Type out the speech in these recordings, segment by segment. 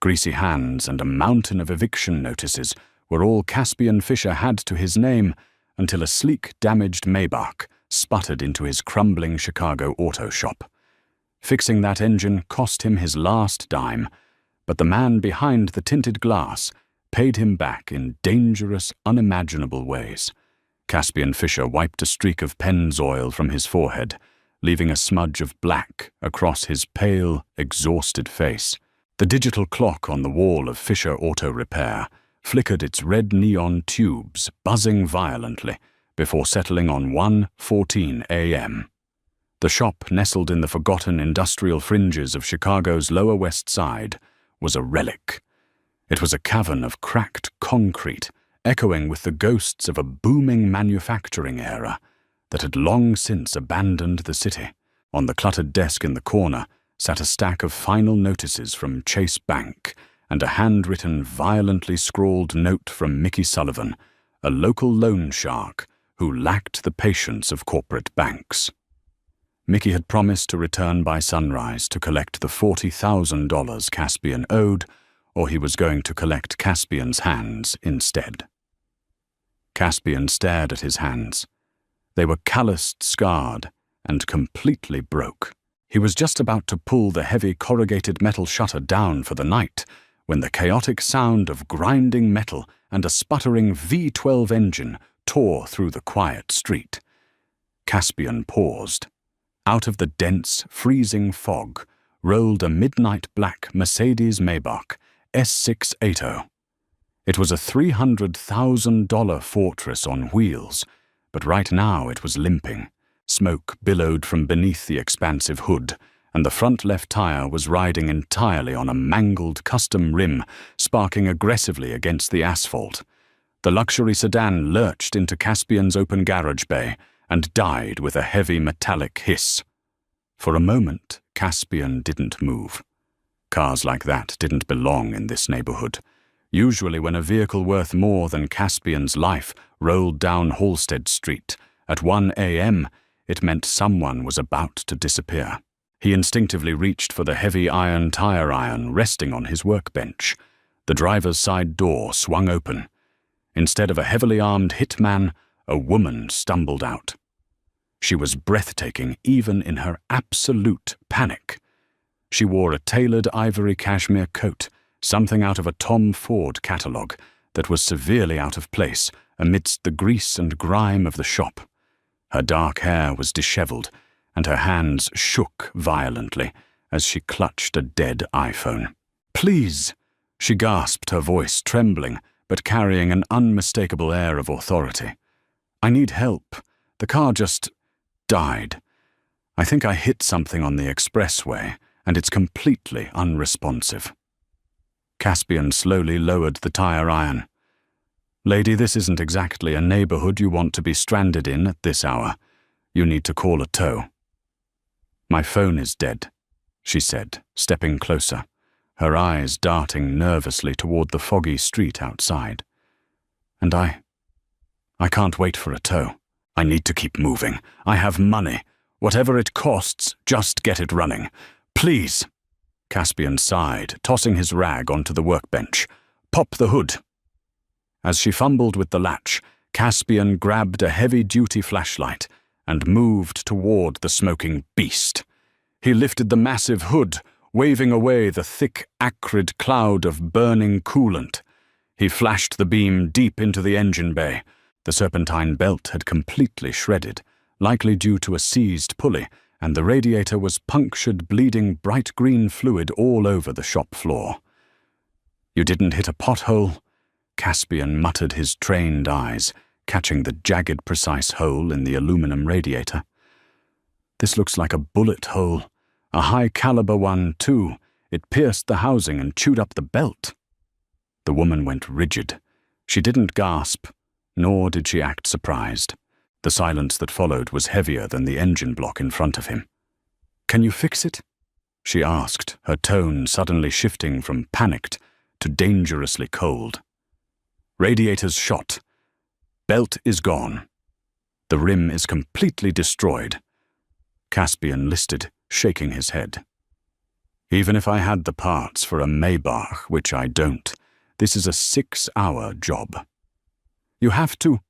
Greasy hands and a mountain of eviction notices were all Caspian Fisher had to his name until a sleek, damaged Maybach sputtered into his crumbling Chicago auto shop. Fixing that engine cost him his last dime, but the man behind the tinted glass paid him back in dangerous, unimaginable ways. Caspian Fisher wiped a streak of Pennzoil from his forehead, leaving a smudge of black across his pale, exhausted face. The digital clock on the wall of Fisher Auto Repair flickered its red neon tubes, buzzing violently, before settling on 1:14 a.m. The shop, nestled in the forgotten industrial fringes of Chicago's Lower West Side, was a relic. It was a cavern of cracked concrete, echoing with the ghosts of a booming manufacturing era that had long since abandoned the city. On the cluttered desk in the corner sat a stack of final notices from Chase Bank and a handwritten, violently scrawled note from Mickey Sullivan, a local loan shark who lacked the patience of corporate banks. Mickey had promised to return by sunrise to collect the $40,000 Caspian owed, or he was going to collect Caspian's hands instead. Caspian stared at his hands. They were calloused, scarred, and completely broke. He was just about to pull the heavy corrugated metal shutter down for the night when the chaotic sound of grinding metal and a sputtering V12 engine tore through the quiet street. Caspian paused. Out of the dense, freezing fog rolled a midnight black Mercedes Maybach S680. It was a $300,000 fortress on wheels, but right now it was limping. Smoke billowed from beneath the expansive hood, and the front left tire was riding entirely on a mangled custom rim, sparking aggressively against the asphalt. The luxury sedan lurched into Caspian's open garage bay and died with a heavy metallic hiss. For a moment, Caspian didn't move. Cars like that didn't belong in this neighborhood. Usually when a vehicle worth more than Caspian's life rolled down Halsted Street at 1 a.m., it meant someone was about to disappear. He instinctively reached for the heavy iron tire iron resting on his workbench. The driver's side door swung open. Instead of a heavily armed hitman, a woman stumbled out. She was breathtaking even in her absolute panic. She wore a tailored ivory cashmere coat, something out of a Tom Ford catalogue, that was severely out of place amidst the grease and grime of the shop. Her dark hair was disheveled, and her hands shook violently as she clutched a dead iPhone. "Please," she gasped, her voice trembling, but carrying an unmistakable air of authority. "I need help. The car just died. I think I hit something on the expressway, and it's completely unresponsive." Caspian slowly lowered the tire iron. "Lady, this isn't exactly a neighborhood you want to be stranded in at this hour. You need to call a tow." "My phone is dead," she said, stepping closer, her eyes darting nervously toward the foggy street outside. "And I can't wait for a tow. I need to keep moving. I have money. Whatever it costs, just get it running. Please." Caspian sighed, tossing his rag onto the workbench. "Pop the hood." As she fumbled with the latch, Caspian grabbed a heavy-duty flashlight and moved toward the smoking beast. He lifted the massive hood, waving away the thick, acrid cloud of burning coolant. He flashed the beam deep into the engine bay. The serpentine belt had completely shredded, likely due to a seized pulley, and the radiator was punctured, bleeding bright green fluid all over the shop floor. "You didn't hit a pothole?" Caspian muttered, his trained eyes catching the jagged, precise hole in the aluminum radiator. "This looks like a bullet hole. A high-caliber one, too. It pierced the housing and chewed up the belt." The woman went rigid. She didn't gasp, nor did she act surprised. The silence that followed was heavier than the engine block in front of him. "Can you fix it?" she asked, her tone suddenly shifting from panicked to dangerously cold. "Radiator's shot. Belt is gone. The rim is completely destroyed." Caspian listed, shaking his head. Even if I had the parts for a Maybach, which I don't, this is a 6-hour job. You have to,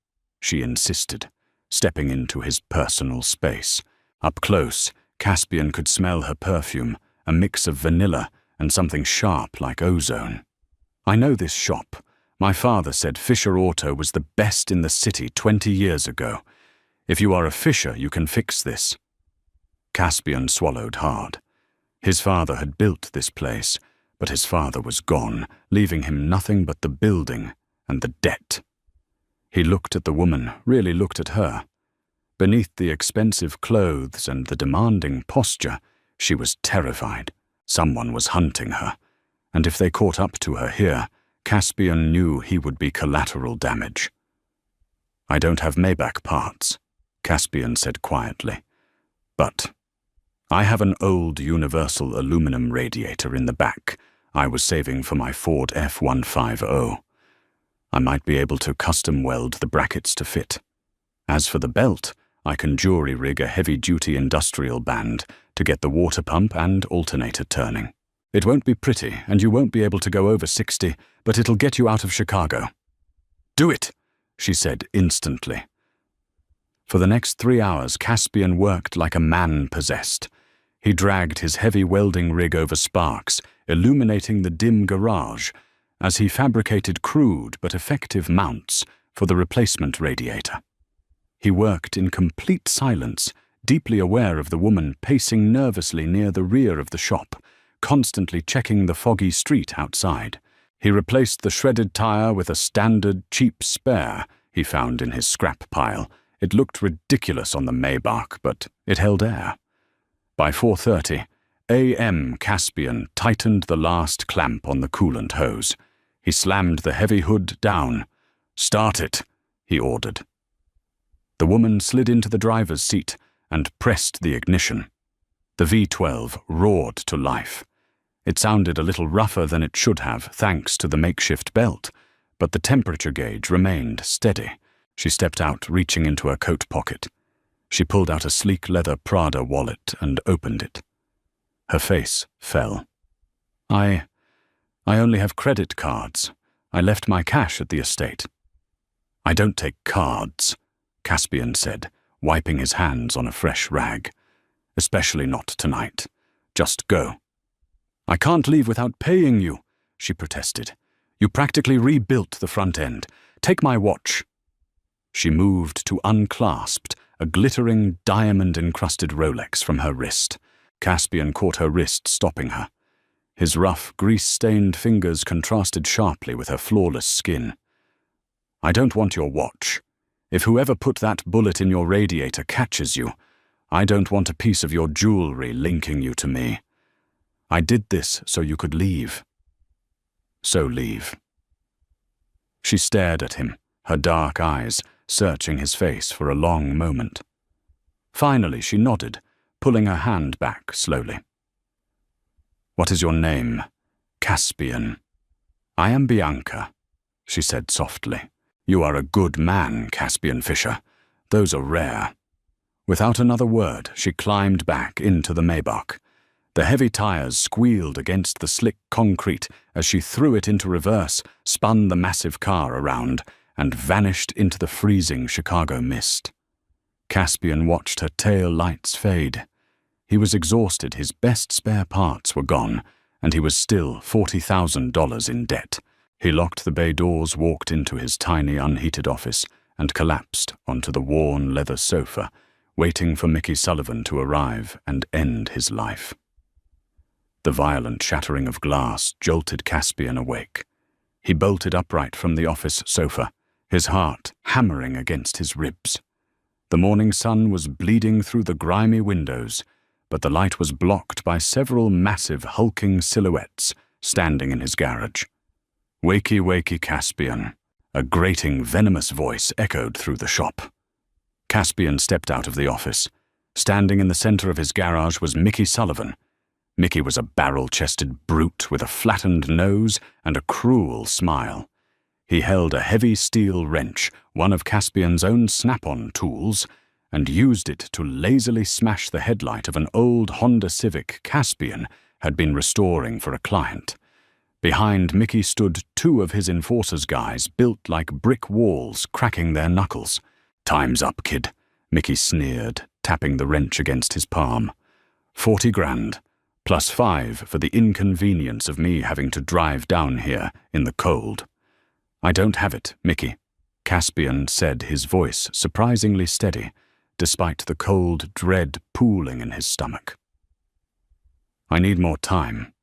she insisted, stepping into his personal space. Up close, Caspian could smell her perfume, a mix of vanilla and something sharp like ozone. I know this shop. My father said Fisher Auto was the best in the city 20 years ago. If you are a Fisher, you can fix this. Caspian swallowed hard. His father had built this place, but his father was gone, leaving him nothing but the building and the debt. He looked at the woman, really looked at her. Beneath the expensive clothes and the demanding posture, she was terrified. Someone was hunting her, and if they caught up to her here, Caspian knew he would be collateral damage. I don't have Maybach parts, Caspian said quietly, but I have an old universal aluminum radiator in the back I was saving for my Ford F-150. I might be able to custom weld the brackets to fit. As for the belt, I can jury rig a heavy-duty industrial band to get the water pump and alternator turning. It won't be pretty, and you won't be able to go over 60, but it'll get you out of Chicago. Do it, she said instantly. For the next 3 hours, Caspian worked like a man possessed. He dragged his heavy welding rig over sparks, illuminating the dim garage, as he fabricated crude but effective mounts for the replacement radiator. He worked in complete silence, deeply aware of the woman pacing nervously near the rear of the shop, constantly checking the foggy street outside. He replaced the shredded tire with a standard, cheap spare he found in his scrap pile. It looked ridiculous on the Maybach, but it held air. By 4:30 a.m., Caspian tightened the last clamp on the coolant hose. He slammed the heavy hood down. "Start it," he ordered. The woman slid into the driver's seat and pressed the ignition. The V12 roared to life. It sounded a little rougher than it should have, thanks to the makeshift belt, but the temperature gauge remained steady. She stepped out, reaching into her coat pocket. She pulled out a sleek leather Prada wallet and opened it. Her face fell. I only have credit cards. I left my cash at the estate." "I don't take cards," Caspian said, wiping his hands on a fresh rag. "Especially not tonight. Just go." "I can't leave without paying you," she protested. "You practically rebuilt the front end. Take my watch." She moved to unclasped a glittering, diamond-encrusted Rolex from her wrist. Caspian caught her wrist, stopping her. His rough, grease-stained fingers contrasted sharply with her flawless skin. "I don't want your watch. If whoever put that bullet in your radiator catches you, I don't want a piece of your jewelry linking you to me. I did this so you could leave. So leave." She stared at him, her dark eyes searching his face for a long moment. Finally, she nodded, pulling her hand back slowly. "What is your name?" "Caspian." "I am Bianca," she said softly. "You are a good man, Caspian Fisher. Those are rare." Without another word, she climbed back into the Maybach. The heavy tires squealed against the slick concrete as she threw it into reverse, spun the massive car around, and vanished into the freezing Chicago mist. Caspian watched her tail lights fade. He was exhausted, his best spare parts were gone, and he was still $40,000 in debt. He locked the bay doors, walked into his tiny unheated office, and collapsed onto the worn leather sofa, waiting for Mickey Sullivan to arrive and end his life. The violent shattering of glass jolted Caspian awake. He bolted upright from the office sofa, his heart hammering against his ribs. The morning sun was bleeding through the grimy windows, but the light was blocked by several massive hulking silhouettes standing in his garage. "Wakey, wakey, Caspian," a grating, venomous voice echoed through the shop. Caspian stepped out of the office. Standing in the center of his garage was Mickey Sullivan. Mickey was a barrel-chested brute with a flattened nose and a cruel smile. He held a heavy steel wrench, one of Caspian's own snap-on tools, and used it to lazily smash the headlight of an old Honda Civic Caspian had been restoring for a client. Behind Mickey stood two of his enforcer's guys, built like brick walls, cracking their knuckles. "Time's up, kid," Mickey sneered, tapping the wrench against his palm. 40 grand, plus 5 for the inconvenience of me having to drive down here in the cold." "I don't have it, Mickey," Caspian said, his voice surprisingly steady, despite the cold dread pooling in his stomach. "I need more time.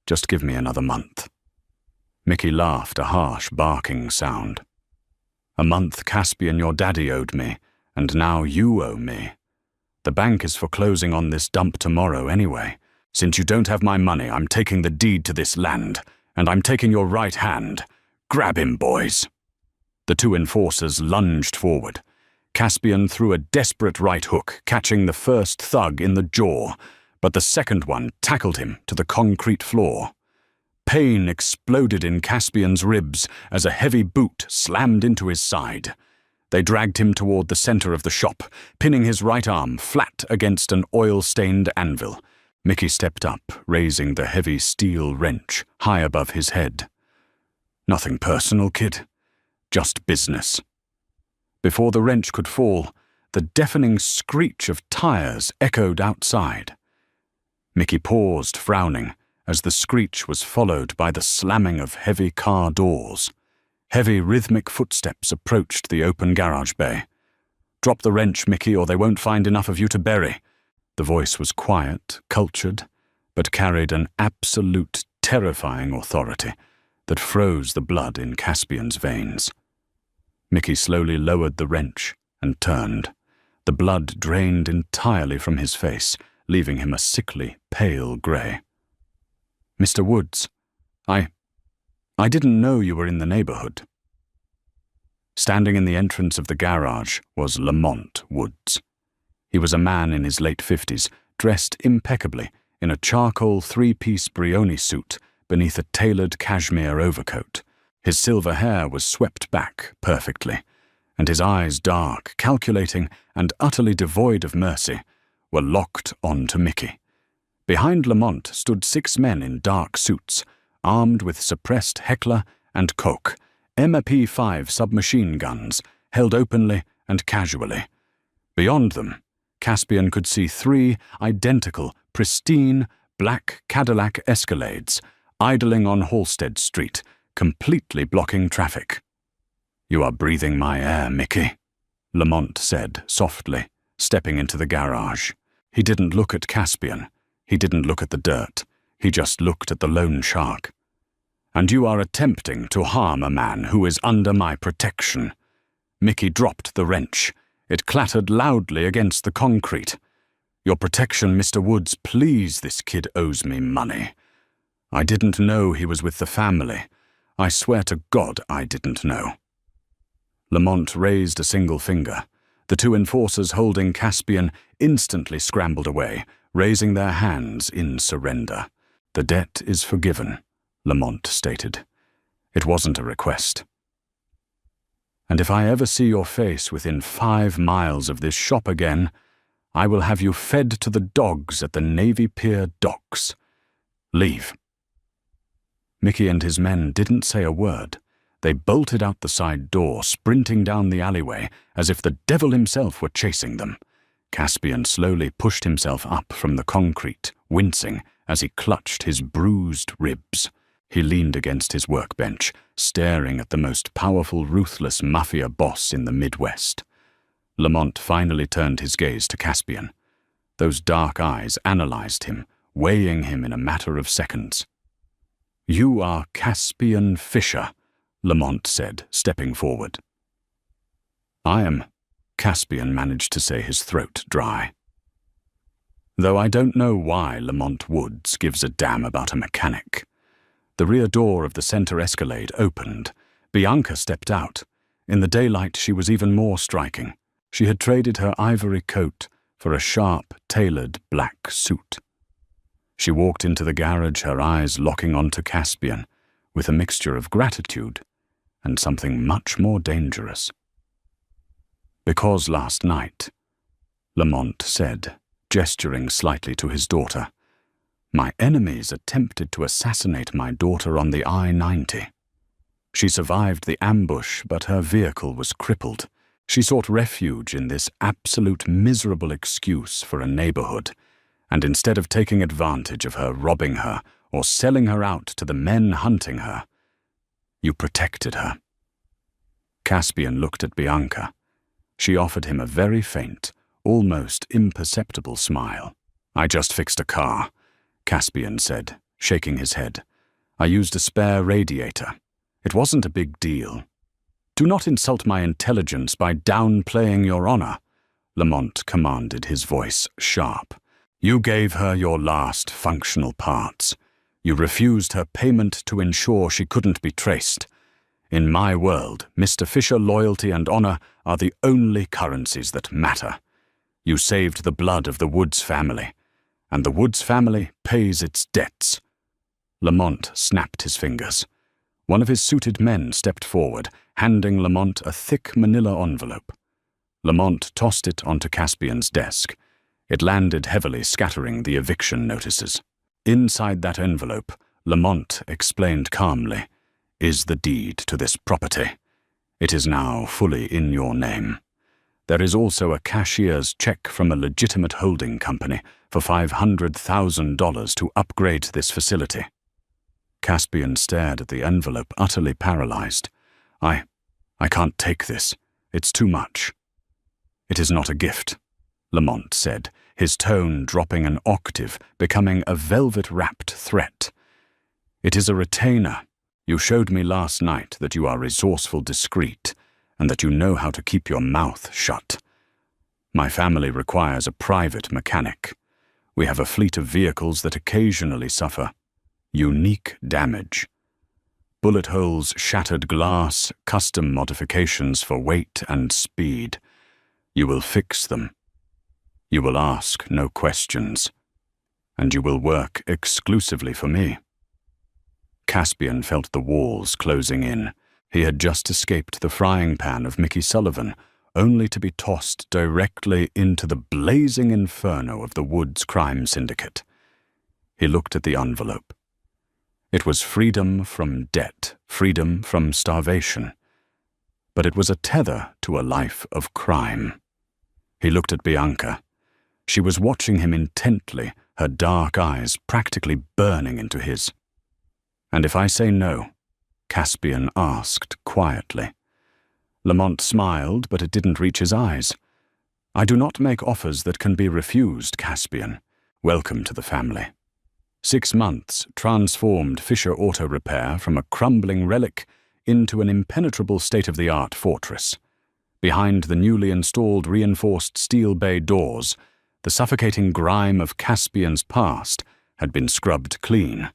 Just give me another month." Mickey laughed, a harsh, barking sound. "A month, Caspian, your daddy owed me, and now you owe me. The bank is foreclosing on this dump tomorrow anyway. Since you don't have my money, I'm taking the deed to this land, and I'm taking your right hand. Grab him, boys." The two enforcers lunged forward. Caspian threw a desperate right hook, catching the first thug in the jaw, but the second one tackled him to the concrete floor. Pain exploded in Caspian's ribs as a heavy boot slammed into his side. They dragged him toward the center of the shop, pinning his right arm flat against an oil-stained anvil. Mickey stepped up, raising the heavy steel wrench high above his head. "Nothing personal, kid. Just business." Before the wrench could fall, the deafening screech of tires echoed outside. Mickey paused, frowning, as the screech was followed by the slamming of heavy car doors. Heavy, rhythmic footsteps approached the open garage bay. "Drop the wrench, Mickey, or they won't find enough of you to bury." The voice was quiet, cultured, but carried an absolute, terrifying authority that froze the blood in Caspian's veins. Mickey slowly lowered the wrench and turned. The blood drained entirely from his face, leaving him a sickly, pale grey. "Mr. Woods, I didn't know you were in the neighborhood." Standing in the entrance of the garage was Lamont Woods. He was a man in his late 50s, dressed impeccably in a charcoal three-piece Brioni suit beneath a tailored cashmere overcoat. His silver hair was swept back perfectly, and his eyes, dark, calculating, and utterly devoid of mercy, were locked on to Mickey. Behind Lamont stood 6 men in dark suits, armed with suppressed Heckler and Koch, MP5 submachine guns, held openly and casually. Beyond them, Caspian could see 3 identical, pristine, black Cadillac Escalades idling on Halsted Street, completely blocking traffic. "You are breathing my air, Mickey," Lamont said softly, stepping into the garage. He didn't look at Caspian. He didn't look at the dirt. He just looked at the loan shark. "And you are attempting to harm a man who is under my protection." Mickey dropped the wrench. It clattered loudly against the concrete. "Your protection, Mr. Woods, please, this kid owes me money. I didn't know he was with the family. I swear to God I didn't know." Lamont raised a single finger. The 2 enforcers holding Caspian instantly scrambled away, raising their hands in surrender. "The debt is forgiven," Lamont stated. "It wasn't a request. And if I ever see your face within 5 miles of this shop again, I will have you fed to the dogs at the Navy Pier docks. Leave." Mickey and his men didn't say a word. They bolted out the side door, sprinting down the alleyway as if the devil himself were chasing them. Caspian slowly pushed himself up from the concrete, wincing as he clutched his bruised ribs. He leaned against his workbench, staring at the most powerful, ruthless mafia boss in the Midwest. Lamont finally turned his gaze to Caspian. Those dark eyes analyzed him, weighing him in a matter of seconds. "You are Caspian Fisher," Lamont said, stepping forward. "I am," Caspian managed to say, his throat dry. Though I don't know why Lamont Woods gives a damn about a mechanic. The rear door of the center Escalade opened. Bianca stepped out. In the daylight, she was even more striking. She had traded her ivory coat for a sharp, tailored black suit. She walked into the garage, her eyes locking onto Caspian, with a mixture of gratitude and something much more dangerous. "Because last night," Lamont said, gesturing slightly to his daughter, My enemies attempted to assassinate my daughter on the I-90. She survived the ambush, but her vehicle was crippled. She sought refuge in this absolute miserable excuse for a neighborhood, and instead of taking advantage of her, robbing her, or selling her out to the men hunting her, you protected her. Caspian looked at Bianca. She offered him a very faint, almost imperceptible smile. "I just fixed a car," Caspian said, shaking his head. "I used a spare radiator. It wasn't a big deal." "Do not insult my intelligence by downplaying your honor," Lamont commanded, his voice sharp. "You gave her your last functional parts. You refused her payment to ensure she couldn't be traced. In my world, Mr. Fisher, loyalty and honor are the only currencies that matter. You saved the blood of the Woods family, and the Woods family pays its debts." Lamont snapped his fingers. One of his suited men stepped forward, handing Lamont a thick manila envelope. Lamont tossed it onto Caspian's desk. It landed heavily, scattering the eviction notices. Inside that envelope, Lamont explained calmly, "is the deed to this property. It is now fully in your name. There is also a cashier's check from a legitimate holding company for $500,000 to upgrade this facility." Caspian stared at the envelope, utterly paralyzed. I can't take this. It's too much." "It is not a gift," Lamont said, his tone dropping an octave, becoming a velvet-wrapped threat. "It is a retainer. You showed me last night that you are resourceful, discreet, and that you know how to keep your mouth shut. My family requires a private mechanic. We have a fleet of vehicles that occasionally suffer unique damage. Bullet holes, shattered glass, custom modifications for weight and speed. You will fix them. You will ask no questions. And you will work exclusively for me." Caspian felt the walls closing in. He had just escaped the frying pan of Mickey Sullivan, only to be tossed directly into the blazing inferno of the Woods crime syndicate. He looked at the envelope. It was freedom from debt, freedom from starvation. But it was a tether to a life of crime. He looked at Bianca. She was watching him intently, her dark eyes practically burning into his. "And if I say no?" Caspian asked quietly. Lamont smiled, but it didn't reach his eyes. "I do not make offers that can be refused, Caspian. Welcome to the family." 6 months transformed Fisher Auto Repair from a crumbling relic into an impenetrable state-of-the-art fortress. Behind the newly installed reinforced steel bay doors, the suffocating grime of Caspian's past had been scrubbed clean.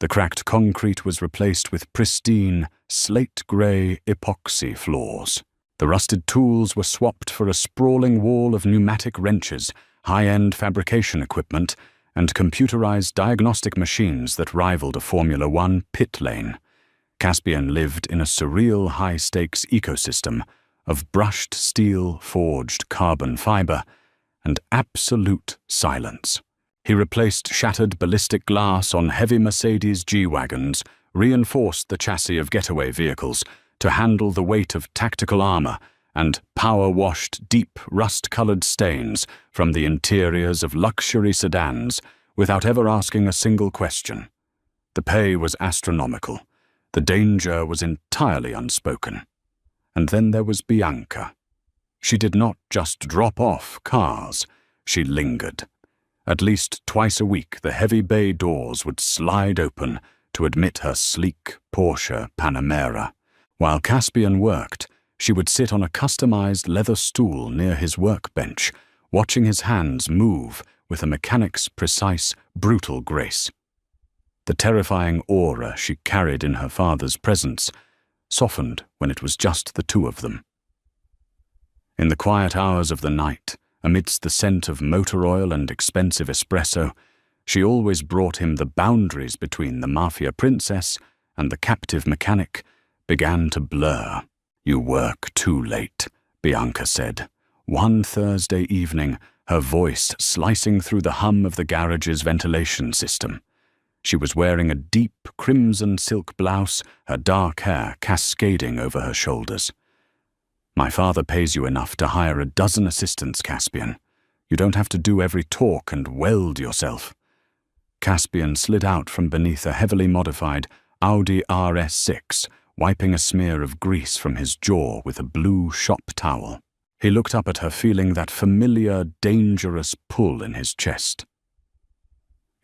The cracked concrete was replaced with pristine, slate-gray epoxy floors. The rusted tools were swapped for a sprawling wall of pneumatic wrenches, high-end fabrication equipment, and computerized diagnostic machines that rivaled a Formula One pit lane. Caspian lived in a surreal high-stakes ecosystem of brushed steel, forged carbon fiber, and absolute silence. He replaced shattered ballistic glass on heavy Mercedes G-Wagons, reinforced the chassis of getaway vehicles to handle the weight of tactical armor, and power-washed deep, rust-colored stains from the interiors of luxury sedans without ever asking a single question. The pay was astronomical. The danger was entirely unspoken. And then there was Bianca. She did not just drop off cars, she lingered. At least twice a week, the heavy bay doors would slide open to admit her sleek Porsche Panamera. While Caspian worked, she would sit on a customized leather stool near his workbench, watching his hands move with a mechanic's precise, brutal grace. The terrifying aura she carried in her father's presence softened when it was just the two of them. In the quiet hours of the night, amidst the scent of motor oil and expensive espresso, she always brought him the boundaries between the mafia princess and the captive mechanic began to blur. "You work too late," Bianca said. One Thursday evening, her voice slicing through the hum of the garage's ventilation system. She was wearing a deep crimson silk blouse, her dark hair cascading over her shoulders. "My father pays you enough to hire a dozen assistants, Caspian. You don't have to do every talk and weld yourself." Caspian slid out from beneath a heavily modified Audi RS6, wiping a smear of grease from his jaw with a blue shop towel. He looked up at her, feeling that familiar, dangerous pull in his chest.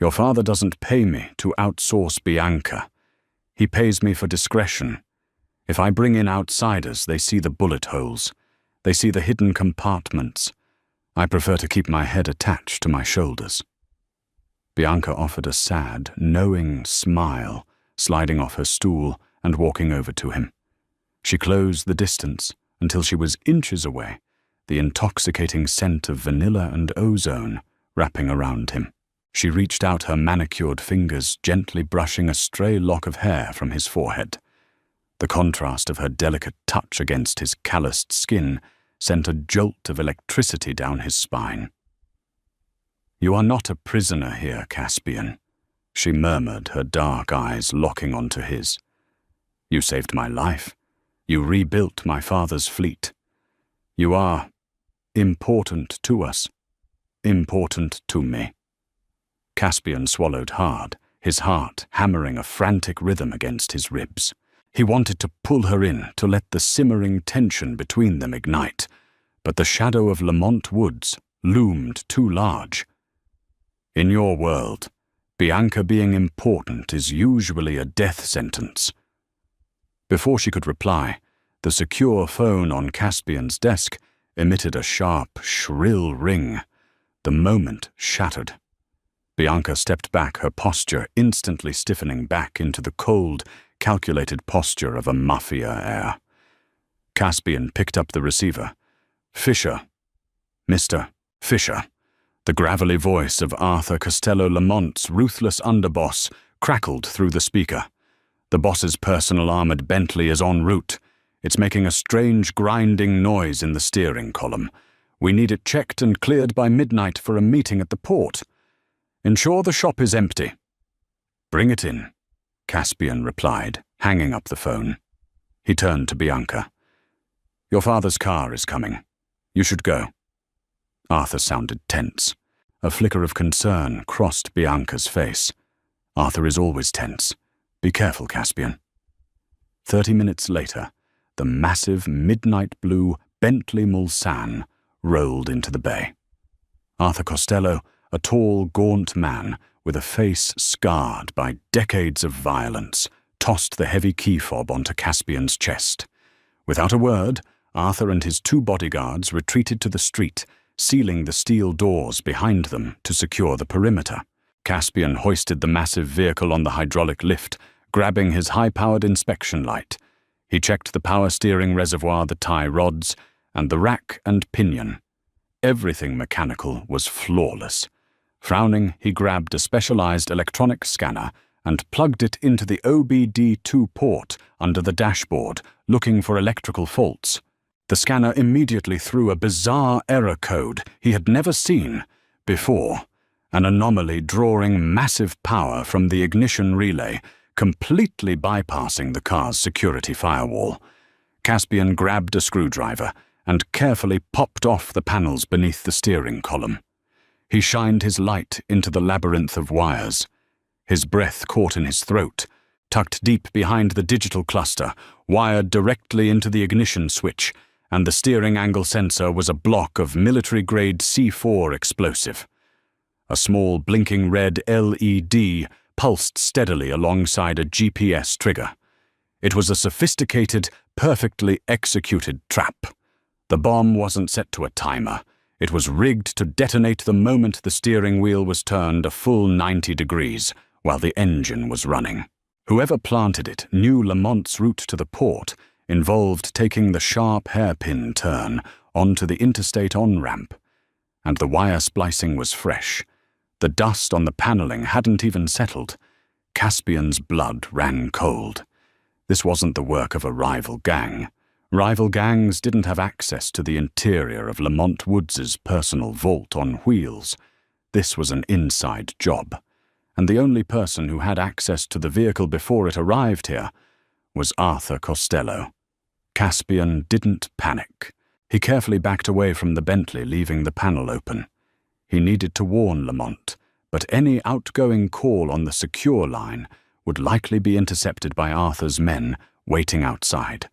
"Your father doesn't pay me to outsource Bianca. He pays me for discretion. If I bring in outsiders, they see the bullet holes. They see the hidden compartments. I prefer to keep my head attached to my shoulders." Bianca offered a sad, knowing smile, sliding off her stool and walking over to him. She closed the distance until she was inches away, the intoxicating scent of vanilla and ozone wrapping around him. She reached out her manicured fingers, gently brushing a stray lock of hair from his forehead. The contrast of her delicate touch against his calloused skin sent a jolt of electricity down his spine. "You are not a prisoner here, Caspian," she murmured, her dark eyes locking onto his. "You saved my life. You rebuilt my father's fleet. You are important to us, important to me." Caspian swallowed hard, his heart hammering a frantic rhythm against his ribs. He wanted to pull her in, to let the simmering tension between them ignite, but the shadow of Lamont Woods loomed too large. "In your world, Bianca being important is usually a death sentence." Before she could reply, the secure phone on Caspian's desk emitted a sharp, shrill ring. The moment shattered. Bianca stepped back, her posture instantly stiffening back into the cold, calculated posture of a mafia heir. Caspian picked up the receiver. "Fisher. Mr. Fisher." The gravelly voice of Arthur Costello Lamont's ruthless underboss crackled through the speaker. "The boss's personal armored Bentley is en route. It's making a strange grinding noise in the steering column. We need it checked and cleared by midnight for a meeting at the port. Ensure the shop is empty." "Bring it in," Caspian replied, hanging up the phone. He turned to Bianca. "Your father's car is coming. You should go." Arthur sounded tense. A flicker of concern crossed Bianca's face. Arthur is always tense. Be careful, Caspian. 30 minutes later, the massive midnight blue Bentley Mulsanne rolled into the bay. Arthur Costello, a tall, gaunt man with a face scarred by decades of violence, tossed the heavy key fob onto Caspian's chest. Without a word, Arthur and his 2 bodyguards retreated to the street, sealing the steel doors behind them to secure the perimeter. Caspian hoisted the massive vehicle on the hydraulic lift, grabbing his high-powered inspection light. He checked the power steering reservoir, the tie rods, and the rack and pinion. Everything mechanical was flawless. Frowning, he grabbed a specialized electronic scanner and plugged it into the OBD2 port under the dashboard, looking for electrical faults. The scanner immediately threw a bizarre error code he had never seen before, an anomaly drawing massive power from the ignition relay, completely bypassing the car's security firewall. Caspian grabbed a screwdriver and carefully popped off the panels beneath the steering column. He shined his light into the labyrinth of wires. His breath caught in his throat, tucked deep behind the digital cluster, wired directly into the ignition switch, and the steering angle sensor was a block of military-grade C4 explosive. A small blinking red LED pulsed steadily alongside a GPS trigger. It was a sophisticated, perfectly executed trap. The bomb wasn't set to a timer. It was rigged to detonate the moment the steering wheel was turned a full 90 degrees while the engine was running. Whoever planted it knew Lamont's route to the port involved taking the sharp hairpin turn onto the interstate on-ramp. And the wire splicing was fresh. The dust on the paneling hadn't even settled. Caspian's blood ran cold. This wasn't the work of a rival gang. Rival gangs didn't have access to the interior of Lamont Woods' personal vault on wheels. This was an inside job, and the only person who had access to the vehicle before it arrived here was Arthur Costello. Caspian didn't panic. He carefully backed away from the Bentley, leaving the panel open. He needed to warn Lamont, but any outgoing call on the secure line would likely be intercepted by Arthur's men waiting outside.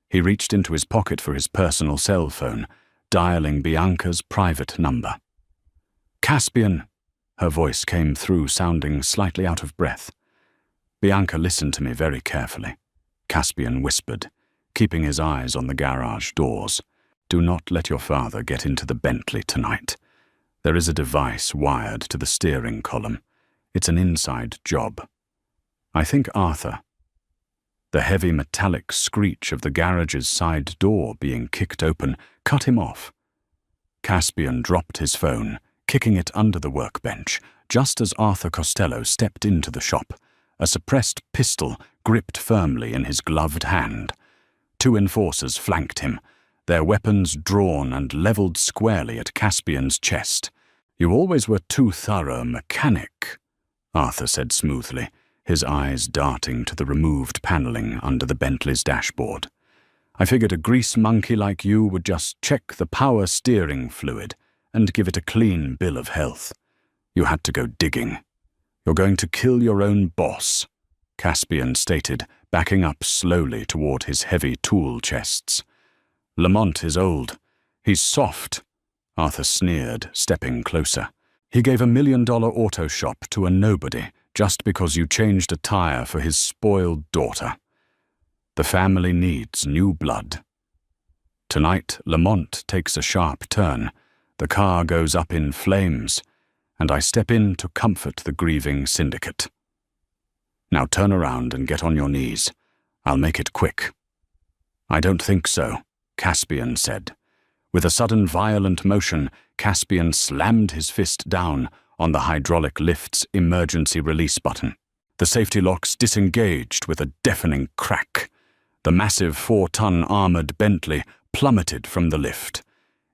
He reached into his pocket for his personal cell phone, dialing Bianca's private number. "Caspian," her voice came through, sounding slightly out of breath. "Bianca, listen to me very carefully," Caspian whispered, keeping his eyes on the garage doors. "Do not let your father get into the Bentley tonight. There is a device wired to the steering column. It's an inside job. I think Arthur—" The heavy metallic screech of the garage's side door being kicked open cut him off. Caspian dropped his phone, kicking it under the workbench, just as Arthur Costello stepped into the shop, a suppressed pistol gripped firmly in his gloved hand. 2 enforcers flanked him, their weapons drawn and leveled squarely at Caspian's chest. "You always were too thorough a mechanic," Arthur said smoothly, his eyes darting to the removed paneling under the Bentley's dashboard. "I figured a grease monkey like you would just check the power steering fluid and give it a clean bill of health. You had to go digging. You're going to kill your own boss," Caspian stated, backing up slowly toward his heavy tool chests. "Lamont is old. He's soft," Arthur sneered, stepping closer. "He gave $1 million auto shop to a nobody just because you changed a tire for his spoiled daughter. The family needs new blood. Tonight, Lamont takes a sharp turn. The car goes up in flames, and I step in to comfort the grieving syndicate. Now turn around and get on your knees. I'll make it quick." "I don't think so," Caspian said. With a sudden violent motion, Caspian slammed his fist down on the hydraulic lift's emergency release button. The safety locks disengaged with a deafening crack. The massive 4-ton armored Bentley plummeted from the lift.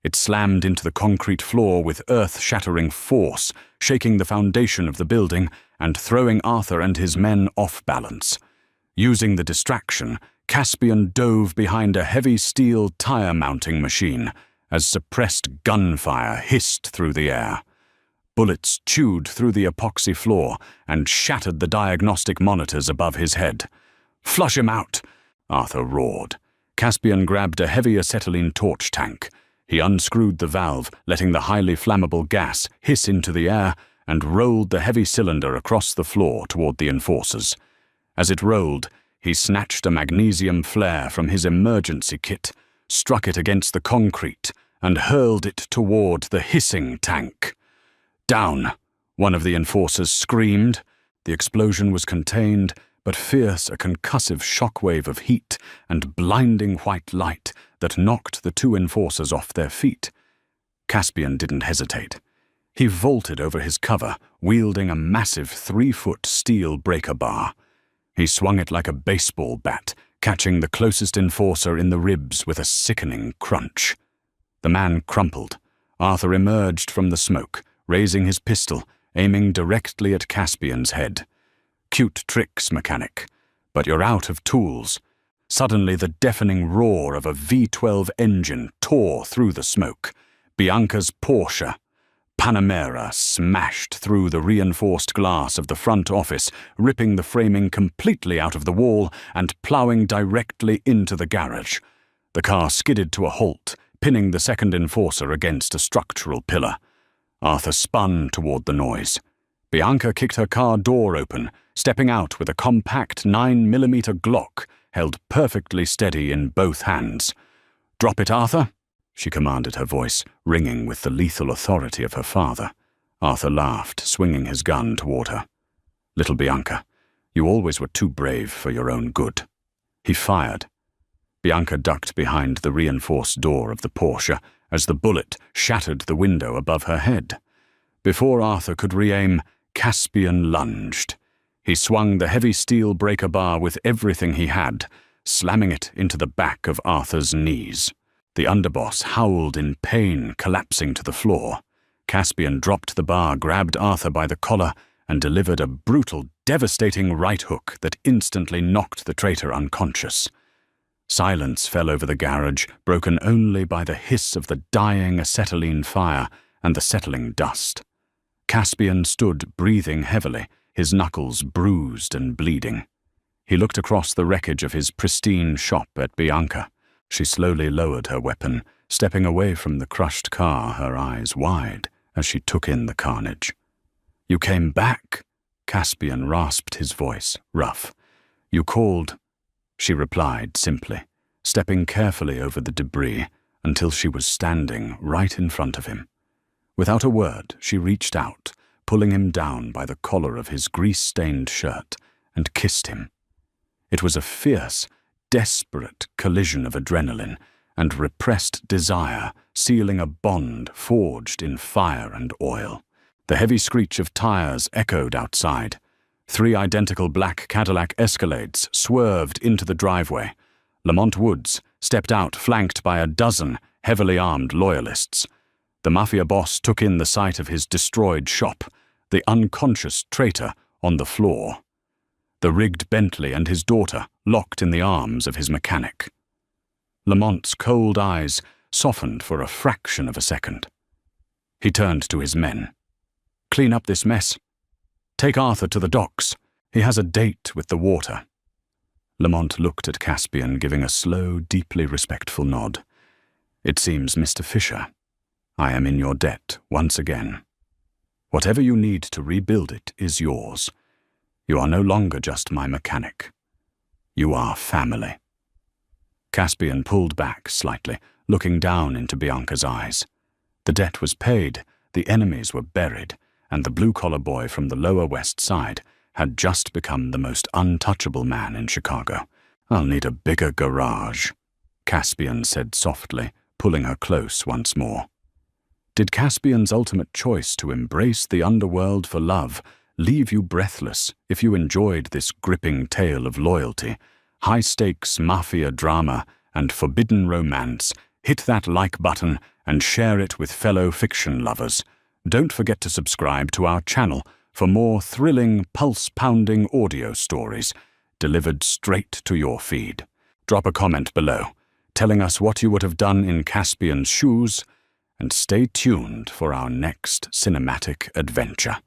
It slammed into the concrete floor with earth-shattering force, shaking the foundation of the building and throwing Arthur and his men off balance. Using the distraction, Caspian dove behind a heavy steel tire-mounting machine as suppressed gunfire hissed through the air. Bullets chewed through the epoxy floor and shattered the diagnostic monitors above his head. "Flush him out!" Arthur roared. Caspian grabbed a heavy acetylene torch tank. He unscrewed the valve, letting the highly flammable gas hiss into the air, and rolled the heavy cylinder across the floor toward the enforcers. As it rolled, he snatched a magnesium flare from his emergency kit, struck it against the concrete, and hurled it toward the hissing tank. "Down!" one of the enforcers screamed. The explosion was contained, but fierce a concussive shockwave of heat and blinding white light that knocked the 2 enforcers off their feet. Caspian didn't hesitate. He vaulted over his cover, wielding a massive 3-foot steel breaker bar. He swung it like a baseball bat, catching the closest enforcer in the ribs with a sickening crunch. The man crumpled. Arthur emerged from the smoke, raising his pistol, aiming directly at Caspian's head. "Cute tricks, mechanic, but you're out of tools." Suddenly, the deafening roar of a V12 engine tore through the smoke. Bianca's Porsche Panamera smashed through the reinforced glass of the front office, ripping the framing completely out of the wall and plowing directly into the garage. The car skidded to a halt, pinning the second enforcer against a structural pillar. Arthur spun toward the noise. Bianca kicked her car door open, stepping out with a compact 9mm Glock held perfectly steady in both hands. "Drop it, Arthur," she commanded, her voice ringing with the lethal authority of her father. Arthur laughed, swinging his gun toward her. "Little Bianca, you always were too brave for your own good." He fired. Bianca ducked behind the reinforced door of the Porsche as the bullet shattered the window above her head. Before Arthur could re-aim, Caspian lunged. He swung the heavy steel breaker bar with everything he had, slamming it into the back of Arthur's knees. The underboss howled in pain, collapsing to the floor. Caspian dropped the bar, grabbed Arthur by the collar, and delivered a brutal, devastating right hook that instantly knocked the traitor unconscious. Silence fell over the garage, broken only by the hiss of the dying acetylene fire and the settling dust. Caspian stood, breathing heavily, his knuckles bruised and bleeding. He looked across the wreckage of his pristine shop at Bianca. She slowly lowered her weapon, stepping away from the crushed car, her eyes wide as she took in the carnage. "You came back," Caspian rasped, his voice rough. "You called," she replied simply, stepping carefully over the debris until she was standing right in front of him. Without a word, she reached out, pulling him down by the collar of his grease-stained shirt, and kissed him. It was a fierce, desperate collision of adrenaline and repressed desire, sealing a bond forged in fire and oil. The heavy screech of tires echoed outside. 3 identical black Cadillac Escalades swerved into the driveway. Lamont Woods stepped out, flanked by a dozen heavily armed loyalists. The mafia boss took in the sight of his destroyed shop, the unconscious traitor on the floor. The rigged Bentley and his daughter locked in the arms of his mechanic. Lamont's cold eyes softened for a fraction of a second. He turned to his men. "Clean up this mess. Take Arthur to the docks. He has a date with the water." Lamont looked at Caspian, giving a slow, deeply respectful nod. "It seems, Mr. Fisher, I am in your debt once again. Whatever you need to rebuild it is yours. You are no longer just my mechanic. You are family." Caspian pulled back slightly, looking down into Bianca's eyes. The debt was paid, the enemies were buried, and the blue-collar boy from the Lower West Side had just become the most untouchable man in Chicago. "I'll need a bigger garage," Caspian said softly, pulling her close once more. Did Caspian's ultimate choice to embrace the underworld for love leave you breathless if you enjoyed this gripping tale of loyalty, high-stakes mafia drama, and forbidden romance? Hit that like button and share it with fellow fiction lovers. Don't forget to subscribe to our channel for more thrilling, pulse-pounding audio stories delivered straight to your feed. Drop a comment below, telling us what you would have done in Caspian's shoes, and stay tuned for our next cinematic adventure.